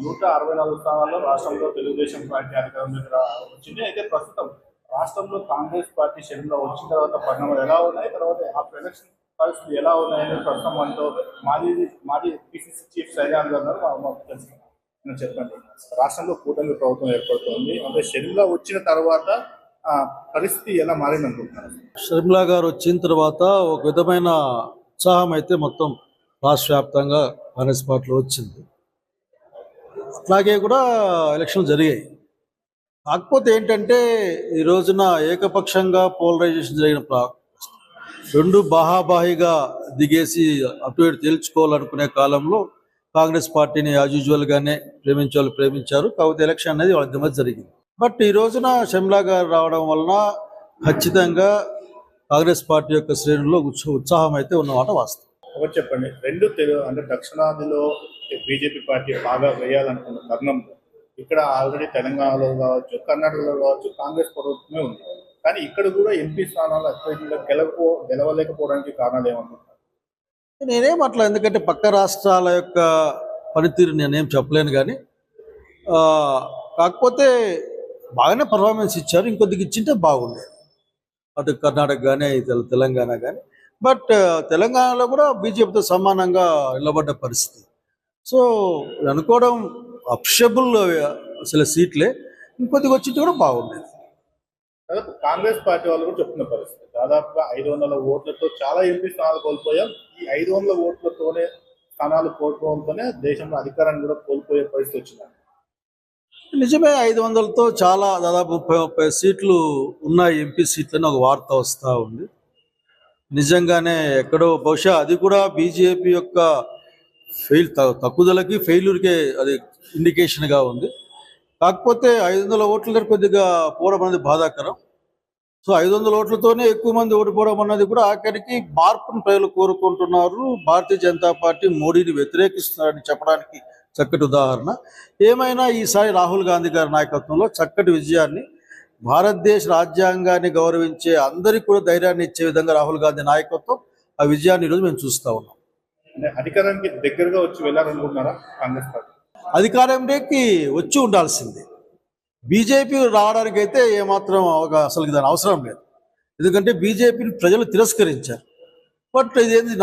164 స్థానాల్లో రాష్ట్రంలో తెలుగుదేశం పార్టీ అధికారంలోకి వచ్చింది. అయితే ప్రస్తుతం రాష్ట్రంలో కాంగ్రెస్ పార్టీ షెడ్యూల్లో వచ్చిన తర్వాత పరిణామాలు ఎలా ఉన్నాయి, తర్వాత ఆ ఎలక్షన్ పరిస్థితులు ఎలా ఉన్నాయని ప్రస్తుతం మనతో మాజీ మాజీ పిసిసి చీఫ్ సైజాన్ గారు మాకు తెలుసుకున్నాం. చెప్పండి, రాష్ట్రంలో కూటమి ప్రభుత్వం ఏర్పడుతుంది, అంటే షెడ్యూల్లో వచ్చిన తర్వాత పరిస్థితి ఎలా మారింది అనుకుంటున్నారు? షర్మిలా గారు వచ్చిన తర్వాత ఒక విధమైన ఉత్సాహం అయితే మొత్తం రాష్ట్ర వ్యాప్తంగా కాంగ్రెస్ పార్టీలో వచ్చింది. అట్లాగే కూడా ఎలక్షన్లు జరిగాయి. కాకపోతే ఏంటంటే ఈ రోజున ఏకపక్షంగా పోలరైజేషన్ జరిగిన రెండు బాహాబాహిగా దిగేసి అటు ఇటు తేల్చుకోవాలనుకునే కాలంలో కాంగ్రెస్ పార్టీని యాజ్ యూజువల్గానే ప్రేమించే వాళ్ళు ప్రేమించారు. కాకపోతే ఎలక్షన్ అనేది వాళ్ళ మధ్య జరిగింది. బట్ ఈ రోజున షర్మిలా గారు రావడం వలన ఖచ్చితంగా కాంగ్రెస్ పార్టీ యొక్క శ్రేణుల్లో ఉత్సాహం అయితే ఉన్నమాట వాస్తవం. ఒకటి చెప్పండి, రెండు అంటే దక్షిణాదిలో బీజేపీ పార్టీ బాగా వేయాలనుకున్న తరుణంలో ఇక్కడ ఆల్రెడీ తెలంగాణలో కావచ్చు, కర్ణాటకలో కావచ్చు కాంగ్రెస్ ప్రభుత్వమే ఉంది. కానీ ఇక్కడ కూడా ఎంపీ స్థానాలు అత్యధికంగా గెలవలేకపోవడానికి కారణాలు ఏమనుకుంటున్నారు? నేనేం అట్లా, ఎందుకంటే పక్క రాష్ట్రాల యొక్క పనితీరు నేనేం చెప్పలేను. కానీ కాకపోతే బాగానే పర్ఫార్మెన్స్ ఇచ్చారు. ఇంకొద్దిగా ఇచ్చింటే బాగుండేది, అటు కర్ణాటక కానీ తెలంగాణ కానీ. బట్ తెలంగాణలో కూడా బీజేపీతో సమానంగా నిలబడ్డ పరిస్థితి. సో అనుకోవడం అప్షబుల్ అసలు సీట్లే, ఇంకొద్దిగా వచ్చింటే కూడా బాగుండేది. దాదాపు కాంగ్రెస్ పార్టీ వాళ్ళు కూడా చెప్తున్న పరిస్థితి, దాదాపుగా 500 ఓట్లతో చాలా ఎంపీ స్థానాలు కోల్పోయాం. ఈ 500 ఓట్లతోనే స్థానాలు కోల్పోవడంతోనే దేశంలో అధికారాన్ని కూడా కోల్పోయే పరిస్థితి వచ్చింది. నిజమే, 500తో చాలా దాదాపు 30 సీట్లు ఉన్నాయి, ఎంపీ సీట్లని ఒక వార్త వస్తూ ఉంది. నిజంగానే ఎక్కడో బహుశా అది కూడా బీజేపీ యొక్క తక్కుదలకి ఫెయిల్యూర్కే అది ఇండికేషన్గా ఉంది. కాకపోతే 500 ఓట్ల దగ్గర కొద్దిగా పోవడం అనేది బాధాకరం. సో 500 ఓట్లతోనే ఎక్కువ మంది ఓడిపోవడం అన్నది కూడా ఆఖరికి మార్పును ప్రజలు కోరుకుంటున్నారు. భారతీయ జనతా పార్టీ మోడీని వ్యతిరేకిస్తున్నారని చెప్పడానికి చక్కటి ఉదాహరణ. ఏమైనా ఈసారి రాహుల్ గాంధీ గారి నాయకత్వంలో చక్కటి విజయాన్ని, భారతదేశ రాజ్యాంగాన్ని గౌరవించే అందరికీ కూడా ధైర్యాన్ని ఇచ్చే విధంగా రాహుల్ గాంధీ నాయకత్వం, ఆ విజయాన్ని ఈరోజు మేము చూస్తూ ఉన్నాం. అధికారానికి దగ్గరగా వచ్చి వెళ్ళాలనుకుంటున్నారా కాంగ్రెస్ పార్టీ? అధికారంలోకి వచ్చి ఉండాల్సిందే. బీజేపీ రావడానికి అయితే ఏమాత్రం అసలు దాని అవసరం లేదు. ఎందుకంటే బీజేపీని ప్రజలు తిరస్కరించారు. బట్ ఇదేంటి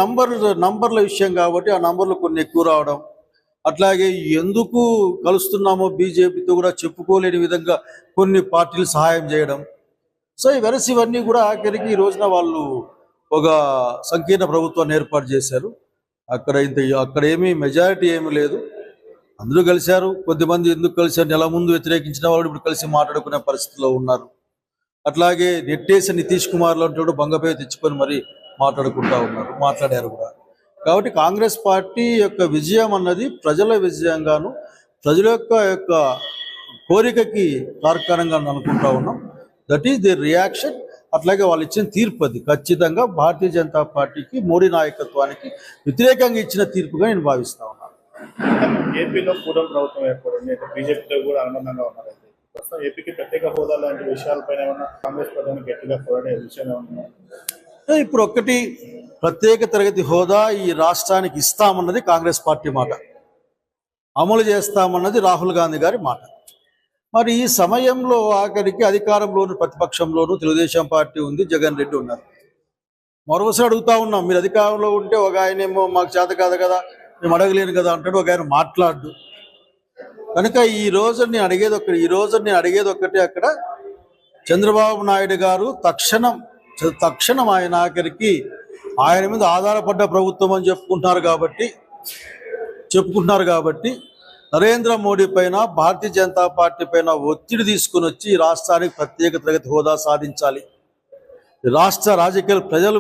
నంబర్ల విషయం కాబట్టి ఆ నంబర్లు కొన్ని ఎక్కువ రావడం, అట్లాగే ఎందుకు కలుస్తున్నామో బీజేపీతో కూడా చెప్పుకోలేని విధంగా కొన్ని పార్టీలు సహాయం చేయడం. సో ఇవన్నీ కూడా ఆఖరికి ఈ రోజున వాళ్ళు ఒక సంకీర్ణ ప్రభుత్వాన్ని ఏర్పాటు చేశారు. అక్కడ ఏమీ మెజారిటీ ఏమీ లేదు. అందరూ కలిశారు. కొద్దిమంది ఎందుకు కలిశారు, నెల ముందు వ్యతిరేకించిన వాళ్ళు ఇప్పుడు కలిసి మాట్లాడుకునే పరిస్థితిలో ఉన్నారు. అట్లాగే నెట్టేసి నితీష్ కుమార్ లాంటి బంగపేరు తెచ్చుకొని మరి మాట్లాడారు కూడా. కాబట్టి కాంగ్రెస్ పార్టీ యొక్క విజయం అన్నది ప్రజల విజయంగాను, ప్రజల యొక్క కోరికకి తార్కాణంగా అనుకుంటా ఉన్నాం. That is the reaction. అట్లాగే వాళ్ళు ఇచ్చిన తీర్పు అది ఖచ్చితంగా భారతీయ జనతా పార్టీకి, మోడీ నాయకత్వానికి వ్యతిరేకంగా ఇచ్చిన తీర్పుగా నేను భావిస్తా ఉన్నాను. ఏపీలో కూటమి ప్రభుత్వం ఏర్పడింది, బీజేపీతో కూడా అనుబంధంగా ఉన్నారు. ప్రస్తుతం ఏపీకి ప్రత్యేక హోదా లాంటి విషయాలపైన ఏమన్నా కాంగ్రెస్ ప్రభుత్వం గట్టిగా పోరాడే విషయాలు ఉన్నాయి? ఇప్పుడు ఒక్కటి, ప్రత్యేక తరగతి హోదా ఈ రాష్ట్రానికి ఇస్తామన్నది కాంగ్రెస్ పార్టీ మాట, అమలు చేస్తామన్నది రాహుల్ గాంధీ గారి మాట. మరి ఈ సమయంలో ఆఖరికి అధికారంలోను ప్రతిపక్షంలోనూ తెలుగుదేశం పార్టీ ఉంది, జగన్ రెడ్డి ఉన్నారు. మరోసారి అడుగుతా ఉన్నాం, మీరు అధికారంలో ఉంటే ఒక ఆయనేమో మాకు చేత కాదు కదా, మేము అడగలేను కదా అంటాడు, ఒక ఆయన మాట్లాడు. కనుక ఈ రోజు నేను అడిగేది ఒక్కటే, అక్కడ చంద్రబాబు నాయుడు గారు తక్షణం ఆయన ఆఖరికి ఆయన మీద ఆధారపడ్డ ప్రభుత్వం అని చెప్పుకుంటున్నారు కాబట్టి నరేంద్ర మోడీ పైన, భారతీయ జనతా పార్టీ పైన ఒత్తిడి తీసుకుని వచ్చి రాష్ట్రానికి ప్రత్యేక తరగతి హోదా సాధించాలి. రాష్ట్ర రాజకీయాలు ప్రజలు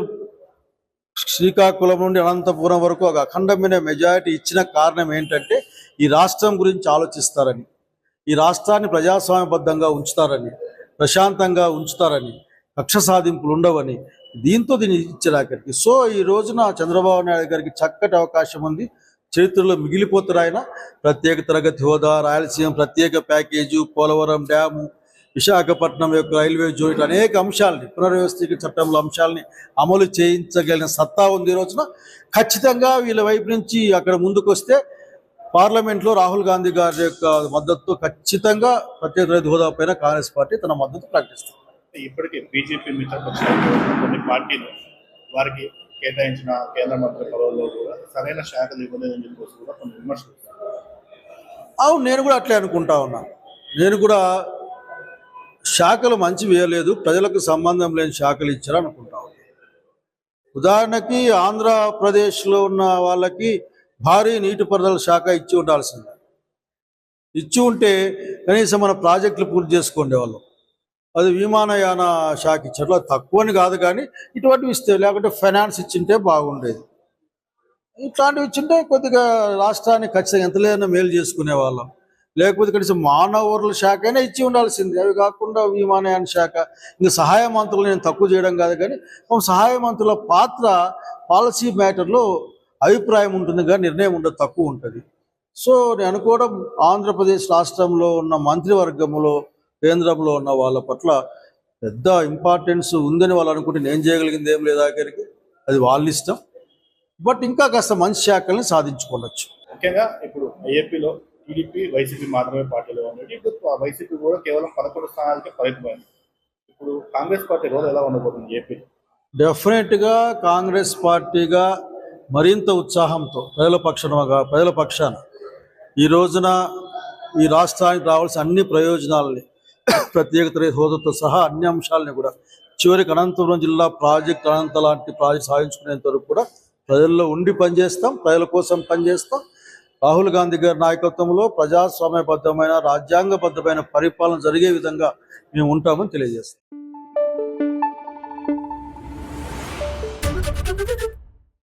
శ్రీకాకుళం నుండి అనంతపురం వరకు ఒక అఖండమైన మెజారిటీ ఇచ్చిన కారణం ఏంటంటే ఈ రాష్ట్రం గురించి ఆలోచిస్తారని, ఈ రాష్ట్రాన్ని ప్రజాస్వామ్యబద్ధంగా ఉంచుతారని, ప్రశాంతంగా ఉంచుతారని, కక్ష సాధింపులు ఉండవని, దీంతో దీన్ని ఇచ్చారు. సో ఈ రోజున చంద్రబాబు నాయుడు గారికి చక్కటి అవకాశం ఉంది, చరిత్రలో మిగిలిపోతారు ఆయన. ప్రత్యేక తరగతి హోదా, రాయలసీమ ప్రత్యేక ప్యాకేజు, పోలవరం డ్యాము, విశాఖపట్నం యొక్క రైల్వే జోన్, అనేక అంశాలని, పునర్వ్యవస్థీకరణ చట్టంలో అంశాలని అమలు చేయించగలిగిన సత్తా ఉంది ఈ రోజున. ఖచ్చితంగా వీళ్ళ వైపు నుంచి అక్కడ ముందుకు వస్తే పార్లమెంట్లో రాహుల్ గాంధీ గారి యొక్క మద్దతు ఖచ్చితంగా ప్రత్యేక రైతు హోదా పైన కాంగ్రెస్ పార్టీ తన మద్దతు ప్రకటిస్తుంది. ఇప్పటికే బీజేపీ మిత్రపక్షాలు కొన్ని పార్టీలు వారికి కేటాయించిన కేంద్ర మంత్రి పదవుల్లో కూడా సరైన శాఖలు ఇవ్వలేదని చెప్పేసి కూడా కొన్ని విమర్శలు. అవును, నేను కూడా అట్లే అనుకుంటా ఉన్నాను. నేను కూడా శాఖలు మంచి వేయలేదు, ప్రజలకు సంబంధం లేని శాఖలు ఇచ్చారు అనుకుంటా ఉన్నాను. ఉదాహరణకి ఆంధ్రప్రదేశ్లో ఉన్న వాళ్ళకి భారీ నీటిపారుదల శాఖ ఇచ్చి ఉండాల్సిందే. ఇచ్చి ఉంటే కనీసం మన ప్రాజెక్టులు పూర్తి చేసుకునే వాళ్ళం. అది విమానయాన శాఖ ఇచ్చారు, అది తక్కువని కాదు, కానీ ఇటువంటివి ఇస్తే, లేకుంటే ఫైనాన్స్ ఇచ్చింటే బాగుండేది. ఇట్లాంటివి ఇచ్చింటే కొద్దిగా రాష్ట్రాన్ని ఖచ్చితంగా ఎంత లేదన్నా మేలు చేసుకునే వాళ్ళం. లేకపోతే కనీసం మానవ వనరుల శాఖ అయినా ఇచ్చి ఉండాల్సింది. అవి కాకుండా విమానయాన శాఖ, ఇంకా సహాయ మంత్రులు నేను తక్కువ చేయడం కాదు, కానీ సహాయ మంత్రుల పాత్ర పాలసీ మ్యాటర్లో అభిప్రాయం ఉంటుంది, కానీ నిర్ణయం ఉండదు, తక్కువ ఉంటుంది. సో నేను అనుకోవడం ఆంధ్రప్రదేశ్ రాష్ట్రంలో ఉన్న మంత్రివర్గంలో కేంద్రంలో ఉన్న వాళ్ళ పట్ల పెద్ద ఇంపార్టెన్స్ ఉందని వాళ్ళు అనుకుంటే నేను చేయగలిగింది ఏం లేదు ఆఖరికి. అది వాళ్ళ ఇష్టం. బట్ ఇంకా కాస్త మంచి శాఖల్ని సాధించుకోవచ్చు. ముఖ్యంగా ఇప్పుడు ఏపీలో టీడీపీ వైసీపీ మాత్రమే పార్టీలో ఉండేది. ఇప్పుడు వైసీపీ కూడా కేవలం 11 స్థానాలకే పరిమితమైంది. ఇప్పుడు కాంగ్రెస్ పార్టీ రోల్ ఎలా ఉండబోతుంది ఏపీలో? డెఫినెట్గా కాంగ్రెస్ పార్టీగా మరింత ఉత్సాహంతో ప్రజల పక్షాన ఈ రోజున ఈ రాష్ట్రానికి రావాల్సిన అన్ని ప్రయోజనాలని, ప్రత్యేక హోదాతో సహా అన్ని అంశాలని కూడా చివరికి అనంతపురం జిల్లా ప్రాజెక్ట్ అనంత లాంటి ప్రాజెక్ట్ సాధించుకునేంత వరకు కూడా ప్రజల్లో ఉండి పనిచేస్తాం, ప్రజల కోసం పనిచేస్తాం. రాహుల్ గాంధీ గారి నాయకత్వంలో ప్రజాస్వామ్యబద్ధమైన రాజ్యాంగబద్ధమైన పరిపాలన జరిగే విధంగా మేము ఉంటామని తెలియజేస్తాం.